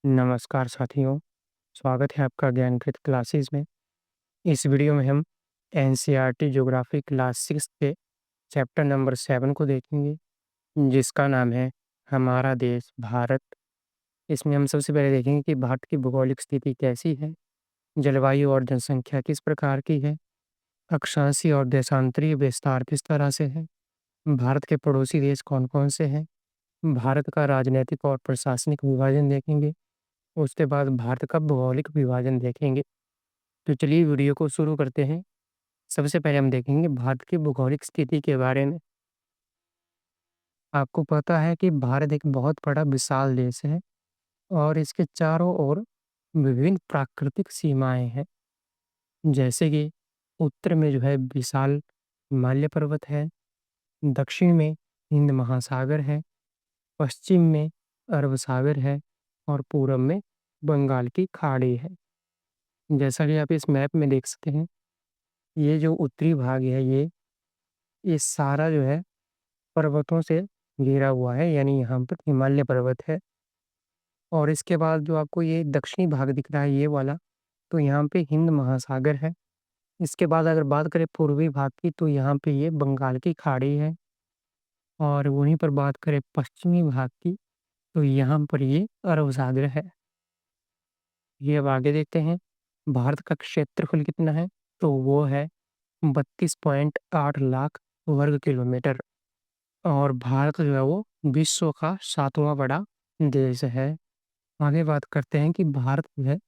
नमस्कार साथियों, स्वागत है आपका ज्ञानकृत क्लासेस में। इस वीडियो में हम एनसीईआरटी ज्योग्राफी क्लास 6 के चैप्टर नंबर 7 को देखेंगे, जिसका नाम है हमारा देश भारत। इसमें हम सबसे पहले देखेंगे कि भारत की भौगोलिक स्थिति कैसी है, जलवायु और जनसंख्या किस प्रकार की है, अक्षांशीय और देशांतरीय विस्तार किस तरह से है, भारत के पड़ोसी देश कौन-कौन से हैं, भारत का राजनैतिक और प्रशासनिक विभाजन देखेंगे। उसके बाद भारत का भौगोलिक विभाजन देखेंगे। तो चलिए वीडियो को शुरू करते हैं। सबसे पहले हम देखेंगे भारत की भौगोलिक स्थिति के बारे में। आपको पता है कि भारत एक बहुत बड़ा विशाल देश है और इसके चारों ओर विभिन्न प्राकृतिक सीमाएं हैं। जैसे कि उत्तर में जो है विशाल हिमालय पर्वत है, दक्षिण में हिंद महासागर है, पश्चिम में अरब सागर है और पूरब में बंगाल की खाड़ी है। जैसा कि आप इस मैप में देख सकते हैं, ये जो उत्तरी भाग है ये सारा जो है पर्वतों से घिरा हुआ है, यानी यहाँ पर हिमालय पर्वत है। और इसके बाद जो आपको ये दक्षिणी भाग दिख रहा है ये वाला, तो यहाँ पे हिंद महासागर है। इसके बाद अगर बात करें पूर्वी भाग की, तो यहाँ पे ये बंगाल की खाड़ी है। और वहीं पर बात करें पश्चिमी भाग की, तो यहाँ पर ये अरब सागर है। ये अब आगे देखते हैं, भारत का क्षेत्रफल कितना है, तो वो है 32.8 लाख वर्ग किलोमीटर। और भारत जो है वो विश्व का 7वां बड़ा देश है। आगे बात करते हैं कि भारत जो है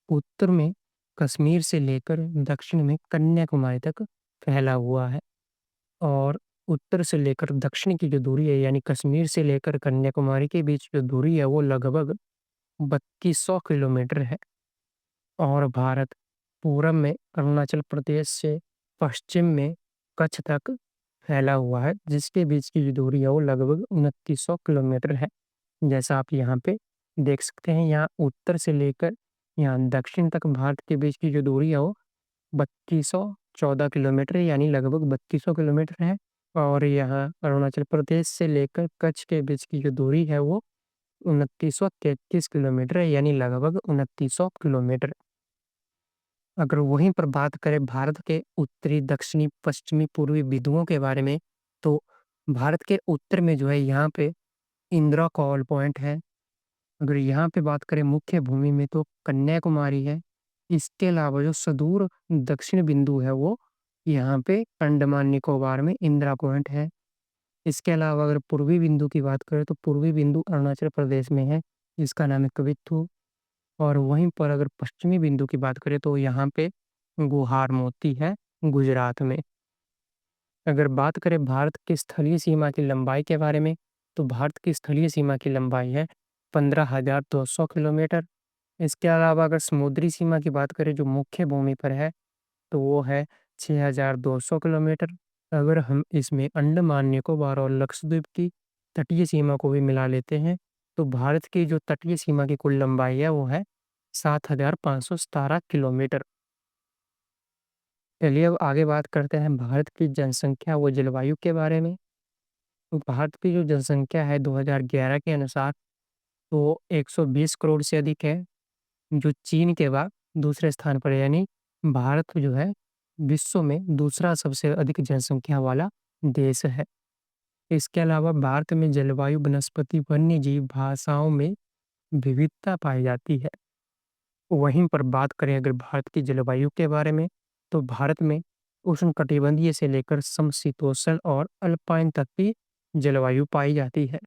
उत्तर में कश्मीर से लेकर दक्षिण में कन्याकुमारी तक फैला हुआ है। और उत्तर से लेकर दक्षिण की जो दूरी है, यानी कश्मीर से लेकर कन्याकुमारी के बीच जो दूरी है वो लगभग 3200 किलोमीटर है। और भारत पूरब में अरुणाचल प्रदेश से पश्चिम में कच्छ तक फैला हुआ है, जिसके बीच की जो दूरी है वो लगभग 2900 किलोमीटर है। जैसा आप यहाँ पे देख सकते हैं, यहाँ उत्तर से लेकर यहाँ दक्षिण तक भारत के बीच की जो दूरी है वो 3214 किलोमीटर यानी लगभग 3200 किलोमीटर है। और यहाँ अरुणाचल प्रदेश से लेकर कच्छ के बीच की जो दूरी है वो 2933 किलोमीटर है, यानी लगभग 2900 किलोमीटर। अगर वहीं पर बात करें भारत के उत्तरी, दक्षिणी, पश्चिमी, पूर्वी बिंदुओं के बारे में, तो भारत के उत्तर में जो है यहाँ पे इंदिरा कॉल पॉइंट है। अगर यहाँ पे बात करें मुख्य भूमि में, तो कन्याकुमारी है। इसके अलावा जो सुदूर दक्षिण बिंदु है वो यहाँ पे अंडमान निकोबार में इंदिरा पॉइंट है। इसके अलावा अगर पूर्वी बिंदु की बात करें, तो पूर्वी बिंदु अरुणाचल प्रदेश में है, जिसका नाम है कविथु। और वहीं पर अगर पश्चिमी बिंदु की बात करें, तो यहाँ पे गुहार मोती है, गुजरात में। अगर बात करें भारत की स्थलीय सीमा की लंबाई के बारे में, तो भारत की स्थलीय सीमा की लंबाई है 15,200 किलोमीटर। इसके अलावा अगर समुद्री सीमा की बात करें जो मुख्य भूमि पर है, तो वो है 6,200 किलोमीटर। अगर हम इसमें अंडमान निकोबार और लक्षद्वीप की तटीय सीमा को भी मिला लेते हैं, तो भारत की जो तटीय सीमा की कुल लंबाई है वो है 7,517 किलोमीटर। चलिए अब आगे बात करते हैं भारत की जनसंख्या व जलवायु के बारे में। तो भारत की जो जनसंख्या है 2011 के अनुसार तो 120 करोड़ से अधिक है, जो चीन के बाद दूसरे स्थान पर है, यानी भारत जो है विश्व में दूसरा सबसे अधिक जनसंख्या वाला देश है। इसके अलावा भारत में जलवायु, वनस्पति, वन्य जीव, भाषाओं में विविधता पाई जाती है। वहीं पर बात करें अगर भारत की जलवायु के बारे में, तो भारत में उष्णकटिबंधीय से लेकर समशीतोष्ण और अल्पाइन तक की जलवायु पाई जाती है।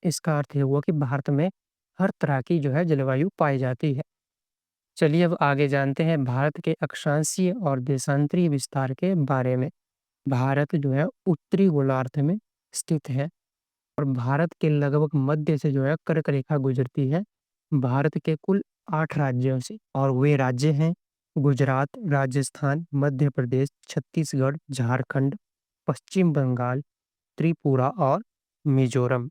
इसका अर्थ ये हुआ कि भारत में हर तरह की जो है जलवायु पाई जाती है। चलिए अब आगे जानते हैं भारत के अक्षांशीय और देशांतरीय विस्तार के बारे में। भारत जो है उत्तरी गोलार्ध में स्थित है और भारत के लगभग मध्य से जो है कर्क रेखा गुजरती है भारत के कुल 8 राज्यों से। और वे राज्य हैं गुजरात, राजस्थान, मध्य प्रदेश, छत्तीसगढ़, झारखंड, पश्चिम बंगाल, त्रिपुरा और मिजोरम।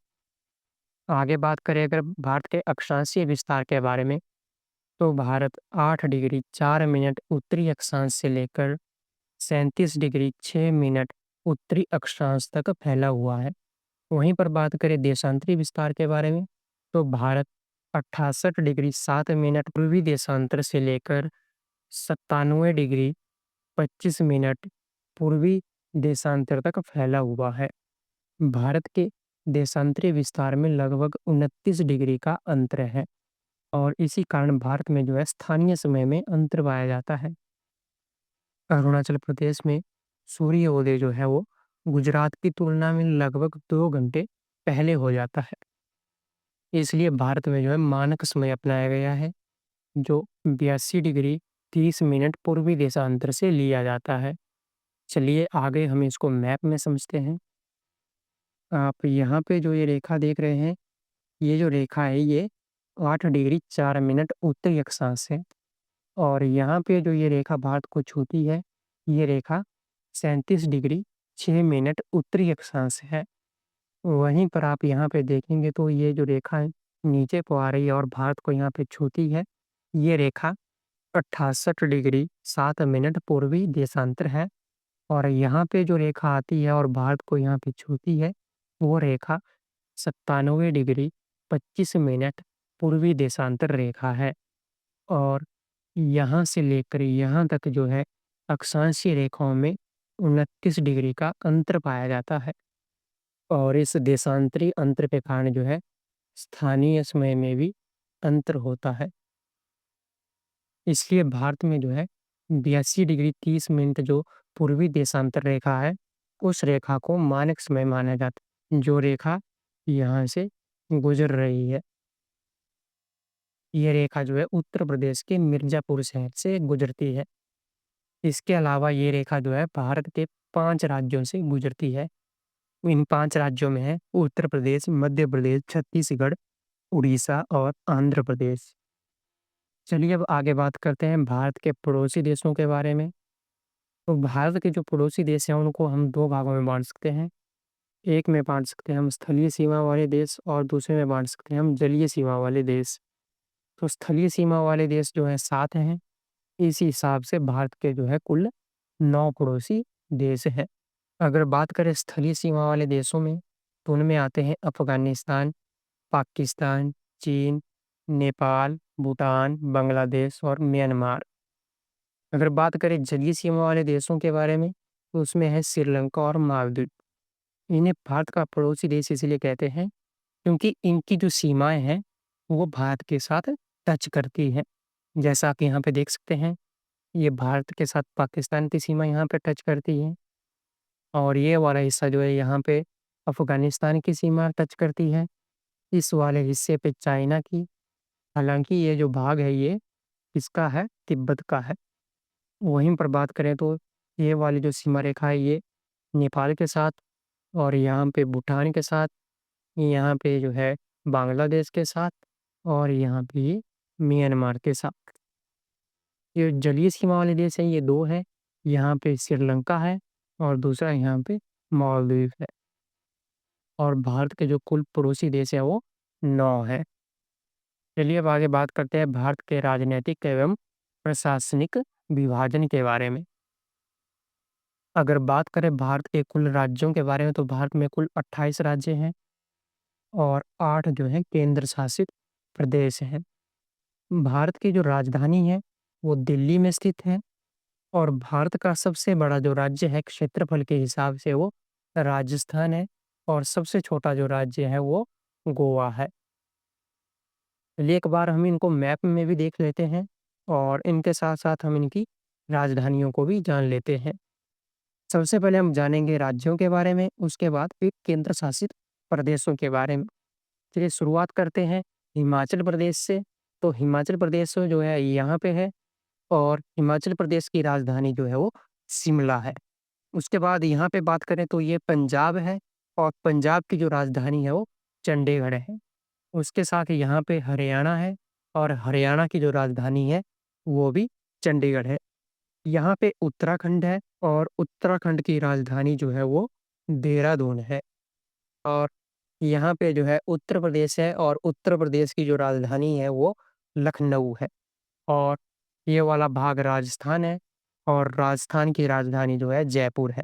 आगे बात करें अगर भारत के अक्षांशीय विस्तार के बारे में, तो भारत 8 डिग्री 4 मिनट उत्तरी अक्षांश से लेकर 37 डिग्री 6 मिनट उत्तरी अक्षांश तक फैला हुआ है। वहीं पर बात करें देशांतरी विस्तार के बारे में, तो भारत 68 डिग्री 7 मिनट पूर्वी देशांतर से लेकर 97 डिग्री 25 मिनट पूर्वी देशांतर तक फैला हुआ है। भारत के देशांतरी विस्तार में लगभग 29 डिग्री का अंतर है और इसी कारण भारत में जो है स्थानीय समय में अंतर पाया जाता है। अरुणाचल प्रदेश में सूर्योदय जो है वो गुजरात की तुलना में लगभग 2 घंटे पहले हो जाता है। इसलिए भारत में जो है मानक समय अपनाया गया है, जो 82 डिग्री 30 मिनट पूर्वी देशांतर से लिया जाता है। चलिए आगे हम इसको मैप में समझते हैं। आप यहाँ पे जो ये रेखा देख रहे हैं, ये जो रेखा है ये 8 डिग्री 4 मिनट उत्तरी अक्षांश है और यहाँ पे जो ये रेखा भारत को छूती है, ये रेखा 37 डिग्री 6 मिनट उत्तरी अक्षांश है। वहीं पर आप यहाँ पे देखेंगे तो ये जो रेखा है नीचे को आ रही है और भारत को यहाँ पे छूती है। ये रेखा 68 डिग्री 7 मिनट पूर्वी देशांतर है और यहाँ पे जो रेखा आती है और भारत को यहाँ पे छूती है, वो रेखा 97 डिग्री 25 मिनट पूर्वी देशांतर रेखा है और यहाँ से लेकर यहाँ तक जो है अक्षांशीय रेखाओं में 29 डिग्री का अंतर पाया जाता है और इस देशांतरी अंतर के कारण जो है स्थानीय समय में भी अंतर होता है। इसलिए भारत में जो है 82 डिग्री 30 मिनट जो पूर्वी देशांतर रेखा है, उस रेखा को मानक समय माना जाता है, जो रेखा यहाँ से गुजर रही है। ये रेखा जो है उत्तर प्रदेश के मिर्ज़ापुर शहर से गुजरती है। इसके अलावा ये रेखा जो है भारत के 5 राज्यों से गुजरती है। इन 5 राज्यों में है उत्तर प्रदेश, मध्य प्रदेश, छत्तीसगढ़, उड़ीसा और आंध्र प्रदेश। चलिए अब आगे बात करते हैं भारत के पड़ोसी देशों के बारे में। तो भारत के जो पड़ोसी देश हैं उनको हम 2 भागों में बाँट सकते हैं। एक में बाँट सकते हैं हम स्थलीय सीमा वाले देश और दूसरे में बाँट सकते हैं हम जलीय सीमा वाले देश। तो स्थलीय सीमा वाले देश जो हैं 7 हैं। इसी हिसाब से भारत के जो है कुल 9 पड़ोसी देश हैं। अगर बात करें स्थलीय सीमा वाले देशों में, तो उनमें आते हैं अफ़गानिस्तान, पाकिस्तान, चीन, नेपाल, भूटान, बांग्लादेश और म्यांमार। अगर बात करें जलीय सीमा वाले देशों के बारे में, तो उसमें है श्रीलंका और मालदीव। इन्हें भारत का पड़ोसी देश इसलिए कहते हैं, क्योंकि इनकी जो सीमाएँ हैं, वो भारत के साथ टच करती हैं। जैसा आप यहाँ पे देख सकते हैं, ये भारत के साथ पाकिस्तान की सीमा यहाँ पे टच करती है और ये वाला हिस्सा जो है यहाँ पे अफ़गानिस्तान की सीमा टच करती है। इस वाले हिस्से पे चाइना की, हालाँकि ये जो भाग है ये किसका है? तिब्बत का है। वहीं पर बात करें तो ये वाली जो सीमा रेखा है ये नेपाल के साथ और यहाँ पे भूटान के साथ, यहाँ पे जो है बांग्लादेश के साथ और यहाँ पे ये म्यांमार के साथ। ये जलीय सीमा वाले देश हैं ये 2 हैं, यहाँ पे श्रीलंका है और दूसरा यहाँ पे मालदीव है और भारत के जो कुल पड़ोसी देश हैं वो 9 हैं। चलिए अब आगे बात करते हैं भारत के राजनैतिक एवं प्रशासनिक विभाजन के बारे में। अगर बात करें भारत के कुल राज्यों के बारे में तो भारत में कुल 28 राज्य हैं और 8 जो हैं केंद्र शासित प्रदेश हैं। भारत की जो राजधानी है वो दिल्ली में स्थित है और भारत का सबसे बड़ा जो राज्य है क्षेत्रफल के हिसाब से वो राजस्थान है और सबसे छोटा जो राज्य है वो गोवा है। चलिए एक बार हम इनको मैप में भी देख लेते हैं और इनके साथ-साथ हम इनकी राजधानियों को भी जान लेते हैं। सबसे पहले हम जानेंगे राज्यों के बारे में, उसके बाद फिर केंद्र शासित प्रदेशों के बारे में। चलिए शुरुआत करते हैं हिमाचल प्रदेश से। तो हिमाचल प्रदेश जो है यहाँ पे है और हिमाचल प्रदेश की राजधानी जो है वो शिमला है। उसके बाद यहाँ पे बात करें तो ये पंजाब है और पंजाब की जो राजधानी है वो चंडीगढ़ है। उसके साथ ही यहाँ पे हरियाणा है और हरियाणा की जो राजधानी है वो भी चंडीगढ़ है। यहाँ पे उत्तराखंड है और उत्तराखंड की राजधानी जो है वो देहरादून है और यहाँ पे जो है उत्तर प्रदेश है और उत्तर प्रदेश की जो राजधानी है वो लखनऊ है और ये वाला भाग राजस्थान है और राजस्थान की राजधानी जो है जयपुर है।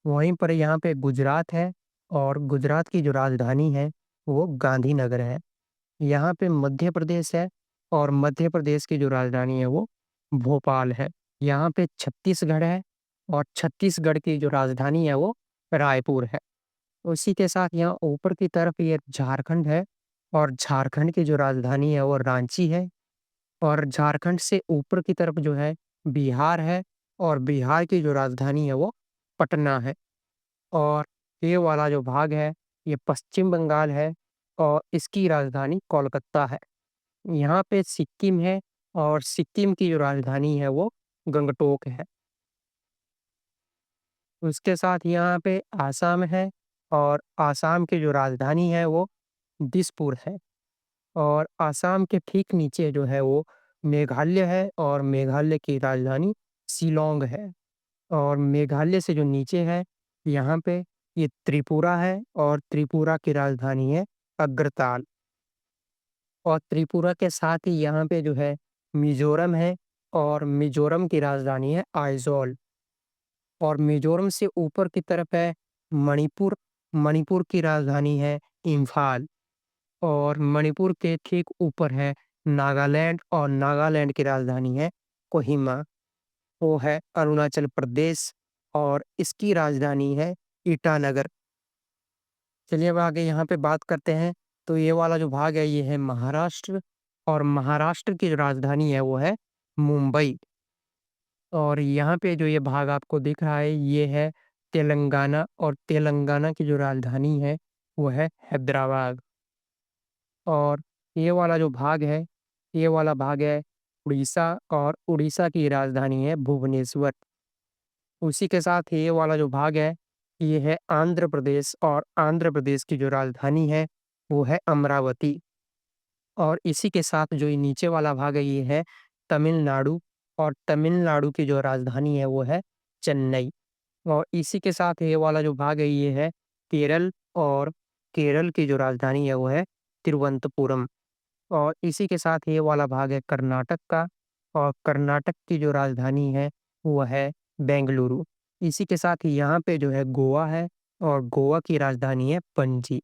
वहीं पर यहाँ पे गुजरात है और गुजरात की जो राजधानी है वो गांधीनगर है। यहाँ पे मध्य प्रदेश है और मध्य प्रदेश की जो राजधानी है वो भोपाल है। यहाँ पे छत्तीसगढ़ है और छत्तीसगढ़ की जो राजधानी है वो रायपुर है। उसी के साथ यहाँ ऊपर की तरफ ये झारखंड है और झारखंड की जो राजधानी है वो रांची है। और झारखंड से ऊपर की तरफ जो है बिहार है और बिहार की जो राजधानी है वो पटना है। और ये वाला जो भाग है ये पश्चिम बंगाल है और इसकी राजधानी कोलकाता है। यहाँ पे सिक्किम है और सिक्किम की जो राजधानी है वो गंगटोक है। उसके साथ यहाँ पे आसाम है और आसाम की जो राजधानी है वो दिसपुर है। और आसाम के ठीक नीचे जो है वो मेघालय है और मेघालय की राजधानी शिलांग है। और मेघालय से जो नीचे है यहाँ पे ये त्रिपुरा है और त्रिपुरा की राजधानी है अग्रताल। और त्रिपुरा के साथ ही यहाँ पे जो है मिजोरम है और मिजोरम की राजधानी है आइजोल। और मिजोरम से ऊपर की तरफ है मणिपुर। मणिपुर की राजधानी है इम्फाल। और मणिपुर के ठीक ऊपर है नागालैंड और नागालैंड की राजधानी है कोहिमा। वो है अरुणाचल प्रदेश और इसकी राजधानी है ईटानगर। चलिए अब आगे यहाँ पे बात करते हैं। तो ये वाला जो भाग है ये है महाराष्ट्र और महाराष्ट्र की जो राजधानी है वो है मुंबई। और यहाँ पे जो ये भाग आपको दिख रहा है ये है तेलंगाना और तेलंगाना की जो राजधानी है वो है हैदराबाद। और ये वाला जो भाग है ये वाला भाग है उड़ीसा और उड़ीसा की राजधानी है भुवनेश्वर। उसी के साथ ये वाला जो भाग है ये है आंध्र प्रदेश और आंध्र प्रदेश की जो राजधानी है वो है अमरावती। और इसी के साथ जो ये नीचे वाला भाग है ये है तमिलनाडु और तमिलनाडु की जो राजधानी है वो है चेन्नई। और इसी के साथ ये वाला जो भाग है ये है केरल और केरल की जो राजधानी है वो है तिरुवनंतपुरम। और इसी के साथ ये वाला भाग है कर्नाटक का और कर्नाटक की जो राजधानी है वो है बेंगलुरु। इसी के साथ ही यहाँ पे जो है गोवा है और गोवा की राजधानी है पणजी।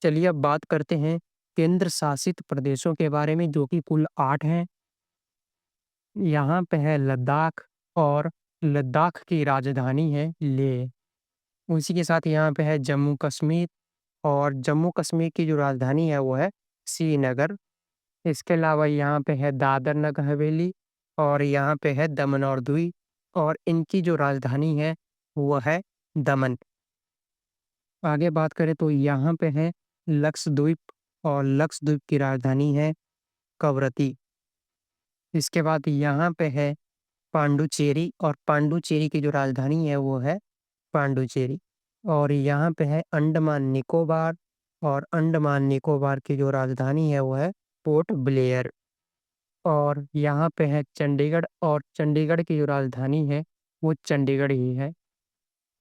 चलिए अब बात करते हैं केंद्र शासित प्रदेशों के बारे में जो कि कुल 8 हैं। यहाँ पे है लद्दाख और लद्दाख की राजधानी है लेह। उसी के साथ यहाँ पे है जम्मू कश्मीर और जम्मू कश्मीर की जो राजधानी है वो है श्रीनगर। इसके अलावा यहाँ पे है दादर नगर हवेली और यहाँ पे है दमन और दीव और इनकी जो राजधानी है वो है दमन। आगे बात करें तो यहाँ पे है लक्षद्वीप और लक्षद्वीप की राजधानी है कवरत्ती। इसके बाद यहाँ पे है पांडुचेरी और पांडुचेरी की जो राजधानी है वो है पांडुचेरी। और यहाँ पे है अंडमान निकोबार और अंडमान निकोबार की जो राजधानी है वो है पोर्ट ब्लेयर। और यहाँ पे है चंडीगढ़ और चंडीगढ़ की जो राजधानी है वो चंडीगढ़ ही है।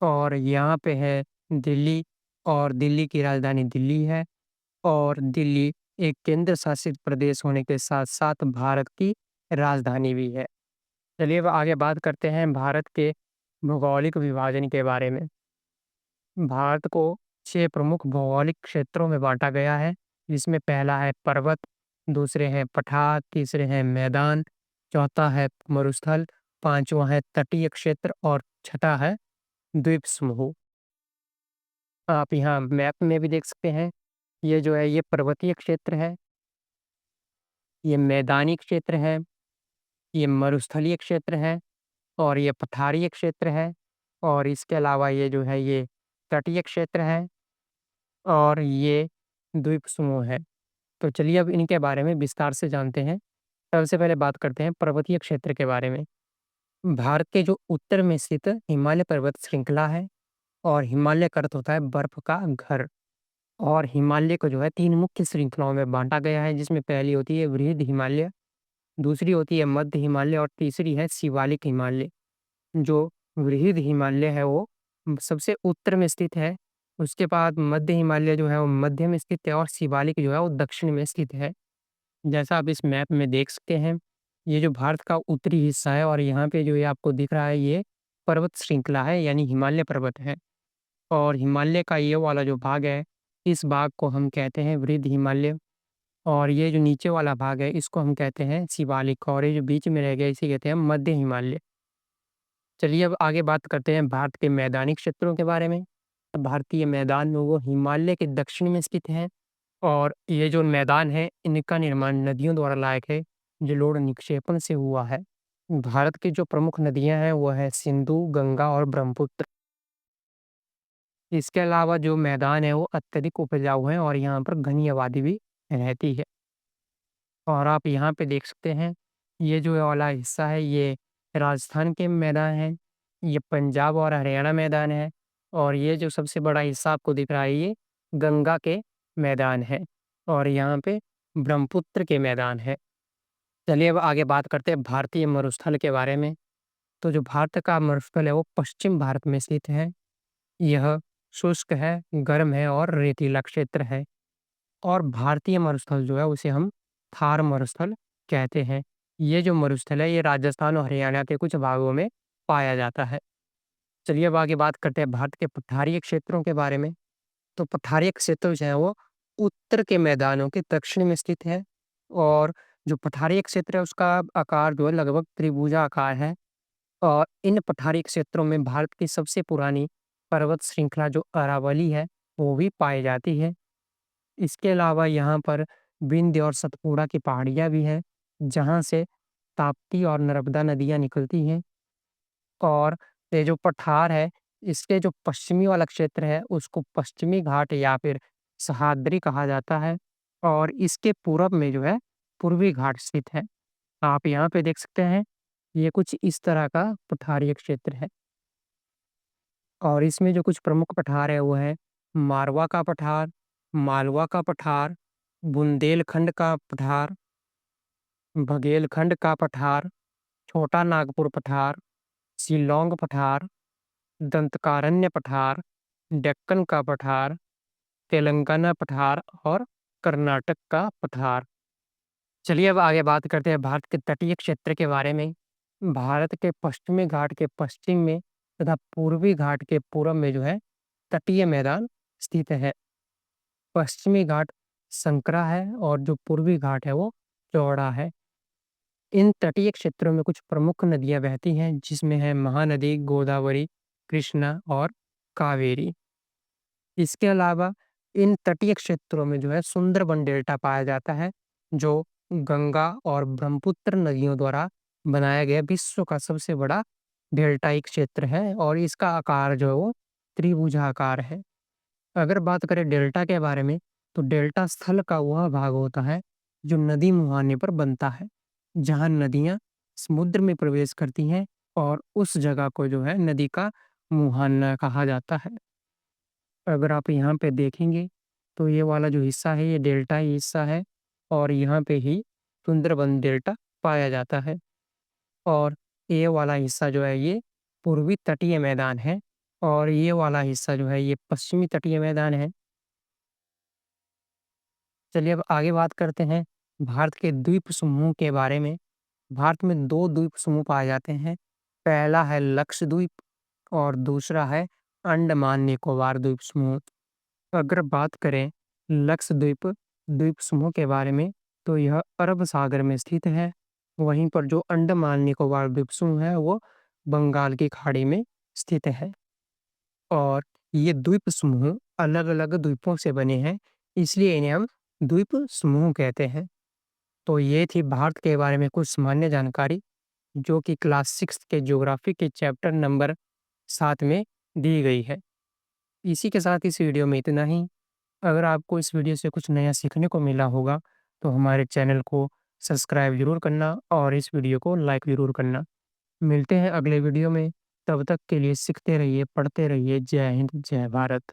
और यहाँ पे है दिल्ली और दिल्ली की राजधानी दिल्ली है। और दिल्ली एक केंद्र शासित प्रदेश होने के साथ साथ भारत की राजधानी भी है। चलिए अब आगे बात करते हैं भारत के भौगोलिक विभाजन के बारे में। भारत को 6 प्रमुख भौगोलिक क्षेत्रों में बांटा गया है जिसमें पहला है पर्वत, दूसरे हैं पठार, तीसरे हैं मैदान, चौथा है मरुस्थल, पांचवा है तटीय क्षेत्र और छठा है द्वीप समूह। आप यहाँ मैप में भी देख सकते हैं। ये जो है ये पर्वतीय क्षेत्र है, ये मैदानी क्षेत्र है, ये मरुस्थलीय क्षेत्र है और ये पठारीय क्षेत्र है। और इसके अलावा ये जो है ये तटीय क्षेत्र है और ये द्वीप समूह है। तो चलिए अब इनके बारे में विस्तार से जानते हैं। सबसे पहले बात करते हैं पर्वतीय क्षेत्र के बारे में। भारत के जो उत्तर में स्थित हिमालय पर्वत श्रृंखला है और हिमालय का अर्थ होता है बर्फ का घर। और हिमालय को जो है 3 मुख्य श्रृंखलाओं में बांटा गया है जिसमें पहली होती है वृहद हिमालय, दूसरी होती है मध्य हिमालय और तीसरी है शिवालिक हिमालय। जो वृहद हिमालय है वो सबसे उत्तर में स्थित है। उसके बाद मध्य हिमालय जो है वो मध्य में स्थित है और शिवालिक जो है वो दक्षिण में स्थित है। जैसा आप इस मैप में देख सकते हैं, ये जो भारत का उत्तरी हिस्सा है और यहाँ पे जो ये आपको दिख रहा है ये पर्वत श्रृंखला है यानी हिमालय पर्वत है। और हिमालय का ये वाला जो भाग है, इस भाग को हम कहते हैं वृहद हिमालय। और ये जो नीचे वाला भाग है इसको हम कहते हैं शिवालिक, और ये जो बीच में रह गया इसे कहते हैं मध्य हिमालय। चलिए अब आगे बात करते हैं भारत के मैदानी क्षेत्रों के बारे में। भारतीय मैदान में वो हिमालय के दक्षिण में स्थित हैं, और ये जो मैदान है इनका निर्माण नदियों द्वारा लायक है, जलोढ़ निक्षेपण से हुआ है। भारत की जो प्रमुख नदियां हैं वो है सिंधु, गंगा और ब्रह्मपुत्र। इसके अलावा जो मैदान है वो अत्यधिक उपजाऊ है और यहाँ पर घनी आबादी भी रहती है। और आप यहाँ पे देख सकते हैं, ये जो ये वाला हिस्सा है ये राजस्थान के मैदान है, ये पंजाब और हरियाणा मैदान है, और ये जो सबसे बड़ा हिस्सा आपको दिख रहा है ये गंगा के मैदान है, और यहाँ पे ब्रह्मपुत्र के मैदान है। चलिए अब आगे बात करते हैं भारतीय मरुस्थल के बारे में। तो जो भारत का मरुस्थल है वो पश्चिम भारत में स्थित है। यह शुष्क है, गर्म है और रेतीला क्षेत्र है। और भारतीय मरुस्थल जो है उसे हम थार मरुस्थल कहते हैं। ये जो मरुस्थल है ये राजस्थान और हरियाणा के कुछ भागों में पाया जाता है। चलिए अब आगे बात करते हैं भारत के पठारीय क्षेत्रों के बारे में। तो पठारीय क्षेत्र जो है वो उत्तर के मैदानों के दक्षिण में स्थित है, और जो पठारीय क्षेत्र है उसका आकार जो है लगभग त्रिभुजाकार है। और इन पठारी क्षेत्रों में भारत की सबसे पुरानी पर्वत श्रृंखला जो अरावली है वो भी पाई जाती है। इसके अलावा यहाँ पर विंध्य और सतपुड़ा की पहाड़ियाँ भी हैं, जहाँ से ताप्ती और नर्मदा नदियाँ निकलती हैं। और ये जो पठार है, इसके जो पश्चिमी वाला क्षेत्र है उसको पश्चिमी घाट या फिर सह्याद्री कहा जाता है, और इसके पूरब में जो है पूर्वी घाट स्थित है। आप यहाँ पे देख सकते हैं, ये कुछ इस तरह का पठारीय क्षेत्र है। और इसमें जो कुछ प्रमुख पठार है वो है मारवा का पठार, मालवा का पठार, बुंदेलखंड का पठार, बघेलखंड का पठार, छोटा नागपुर पठार, शिल्लोंग पठार, दंतकारण्य पठार, डेक्कन का पठार, तेलंगाना पठार और कर्नाटक का पठार। चलिए अब आगे बात करते हैं भारत के तटीय क्षेत्र के बारे में। भारत के पश्चिमी घाट के पश्चिम में तथा पूर्वी घाट के पूरब में जो है तटीय मैदान स्थित है। पश्चिमी घाट संकरा है और जो पूर्वी घाट है वो चौड़ा है। इन तटीय क्षेत्रों में कुछ प्रमुख नदियां बहती हैं, जिसमें है महानदी, गोदावरी, कृष्णा और कावेरी। इसके अलावा इन तटीय क्षेत्रों में जो है सुंदरबन डेल्टा पाया जाता है, जो गंगा और ब्रह्मपुत्र नदियों द्वारा बनाया गया विश्व का सबसे बड़ा डेल्टाई क्षेत्र है, और इसका आकार जो है वो त्रिभुजाकार है। अगर बात करें डेल्टा के बारे में, तो डेल्टा स्थल का वह भाग होता है जो नदी मुहाने पर बनता है, जहाँ नदियाँ समुद्र में प्रवेश करती हैं, और उस जगह को जो है नदी का मुहाना कहा जाता है। अगर आप यहाँ पे देखेंगे, तो ये वाला जो हिस्सा है ये डेल्टा ही हिस्सा है, और यहाँ पे ही सुंदरबन डेल्टा पाया जाता है। और ये वाला हिस्सा जो है ये पूर्वी तटीय मैदान है, और ये वाला हिस्सा जो है ये पश्चिमी तटीय मैदान है। चलिए अब आगे बात करते हैं भारत के द्वीप समूह के बारे में। भारत में 2 द्वीप समूह पाए जाते हैं। पहला है लक्षद्वीप और दूसरा है अंडमान निकोबार द्वीप समूह। अगर बात करें लक्षद्वीप द्वीप समूह के बारे में, तो यह अरब सागर में स्थित है। वहीं पर जो अंडमान निकोबार द्वीप समूह है वो बंगाल की खाड़ी में स्थित है। और ये द्वीप समूह अलग-अलग द्वीपों से बने हैं, इसलिए इन्हें हम द्वीप समूह कहते हैं। तो ये थी भारत के बारे में कुछ सामान्य जानकारी, जो कि क्लास 6 के ज्योग्राफी के चैप्टर नंबर 7 में दी गई है। इसी के साथ इस वीडियो में इतना ही। अगर आपको इस वीडियो से कुछ नया सीखने को मिला होगा, तो हमारे चैनल को सब्सक्राइब ज़रूर करना और इस वीडियो को लाइक ज़रूर करना। मिलते हैं अगले वीडियो में, तब तक के लिए सीखते रहिए, पढ़ते रहिए। जय हिंद, जय भारत।